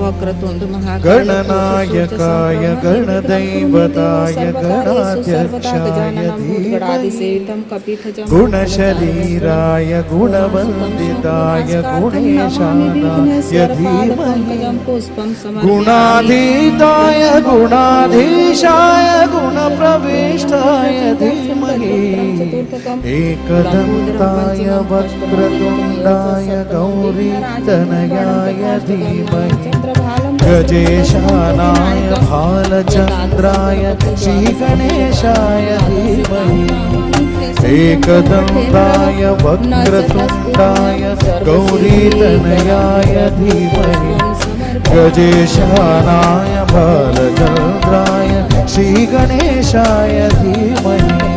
वक्रतुंड महाकाय गणनायकाय गणदैवताय गणाध्यक्षाय धीमहि गुणशरीराय गुणवन्दिताय गुणेशानाय धीमहि गुणाधीताय गुणाधीशाय गुणप्रविष्टाय धीमहि एकदन्ताय वक्रतुण्डाय गौरीतनयाय धीमहि गजेशानाय भालचन्द्राय श्रीगणेशाय धीमहि एकदन्ताय वक्रतुण्डाय गौरीतनयाय धीमहि गजेशानाय भालचन्द्राय श्रीगणेशाय धीमहि